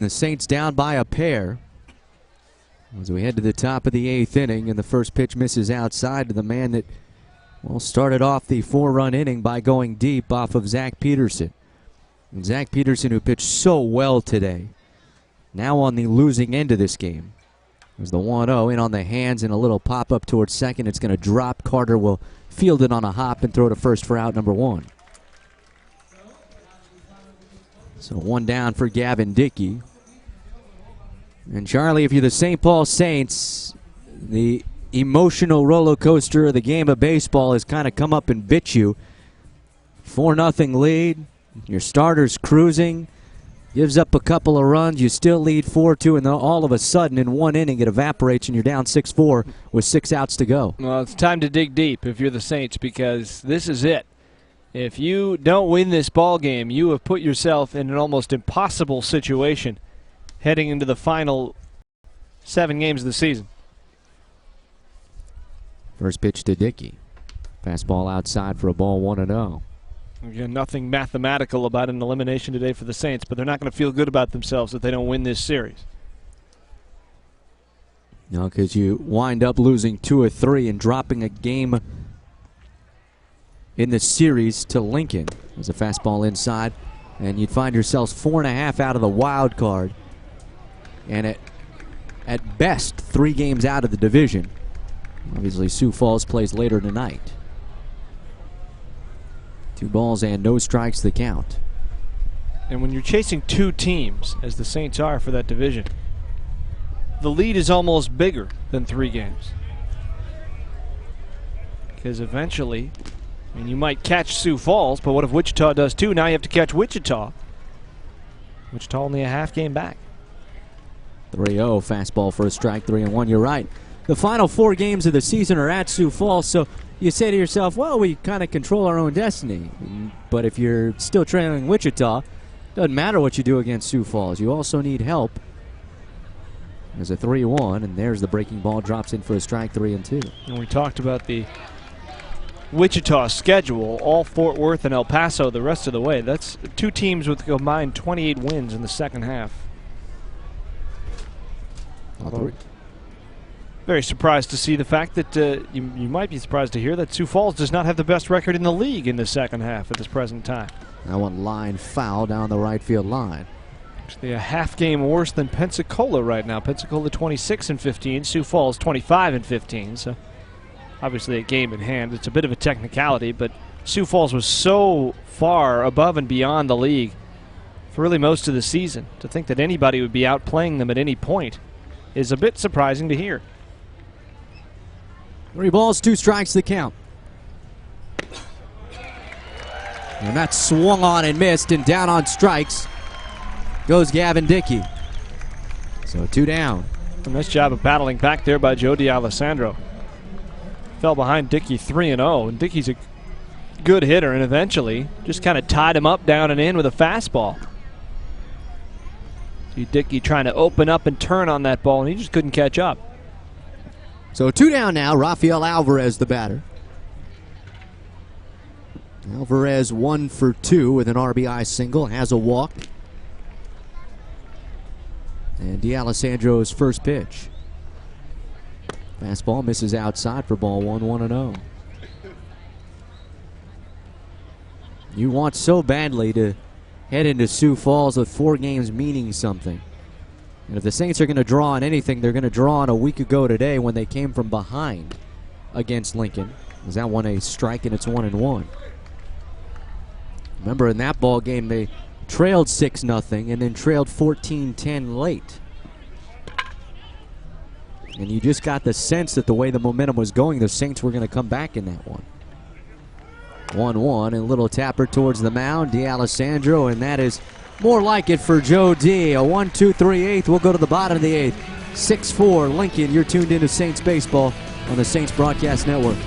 The Saints down by a pair as we head to the top of the 8th inning, and the first pitch misses outside to the man that, well, started off the 4-run inning by going deep off of Zach Peterson. And Zach Peterson, who pitched so well today, now on the losing end of this game. There's the 1-0 in on the hands and a little pop up towards second. It's going to drop. Carter will field it on a hop and throw to first for out number 1. So 1 down for Gavin Dickey. And Charlie, if you're the St. Paul Saints, the emotional roller coaster of the game of baseball has kind of come up and bit you. 4-0 lead. Your starter's cruising. Gives up a couple of runs. You still lead 4-2, and then all of a sudden in 1 inning it evaporates and you're down 6-4 with 6 outs to go. Well, it's time to dig deep if you're the Saints, because this is it. If you don't win this ball game, you have put yourself in an almost impossible situation heading into the final 7 games of the season. First pitch to Dickey. Fastball outside for a ball, 1-0. Again, nothing mathematical about an elimination today for the Saints, but they're not going to feel good about themselves if they don't win this series. No, because you wind up losing 2 or 3 and dropping a game in the series to Lincoln. There's a fastball inside, and you'd find yourselves 4.5 out of the wild card, and at best 3 games out of the division. Obviously, Sioux Falls plays later tonight. 2 balls and no strikes the count. And when you're chasing 2 teams, as the Saints are for that division, the lead is almost bigger than 3 games. Because eventually, I mean, you might catch Sioux Falls, but what if Wichita does too? Now you have to catch Wichita. Wichita only a half game back. 3-0, fastball for a strike, 3-1. You're right. The final 4 games of the season are at Sioux Falls, so you say to yourself, well, we kind of control our own destiny. But if you're still trailing Wichita, doesn't matter what you do against Sioux Falls. You also need help. There's a 3-1, and there's the breaking ball, drops in for a strike, 3-2. And we talked about the Wichita schedule, all Fort Worth and El Paso the rest of the way. That's 2 teams with combined 28 wins in the second half. Very surprised to see the fact that you might be surprised to hear that Sioux Falls does not have the best record in the league in the second half at this present time. That one line foul down the right field line. Actually a half game worse than Pensacola right now. Pensacola 26-15, Sioux Falls 25-15. So obviously a game in hand. It's a bit of a technicality, but Sioux Falls was so far above and beyond the league for really most of the season. To think that anybody would be outplaying them at any point is a bit surprising to hear. 3 balls, 2 strikes the count. And that swung on and missed, and down on strikes goes Gavin Dickey. So 2 down. A nice job of battling back there by Joe D'Alessandro. Fell behind Dickey 3-0, and Dickey's a good hitter, and eventually just kind of tied him up down and in with a fastball. See Dickey trying to open up and turn on that ball, and he just couldn't catch up. So 2 down now. Rafael Alvarez, the batter. Alvarez 1 for 2 with an RBI single, has a walk. And D'Alessandro's first pitch. Fastball misses outside for ball 1, 1-0. You want so badly to head into Sioux Falls with 4 games meaning something. And if the Saints are going to draw on anything, they're going to draw on a week ago today when they came from behind against Lincoln. Was that one a strike, and it's 1-1. Remember, in that ball game, they trailed 6-0 and then trailed 14-10 late. And you just got the sense that the way the momentum was going, the Saints were going to come back in that one. 1-1, and a little tapper towards the mound, D'Alessandro, and that is more like it for Joe D. A 1-2-3 8th. We'll go to the bottom of the 8th. 6-4 Lincoln. You're tuned into Saints baseball on the Saints Broadcast Network.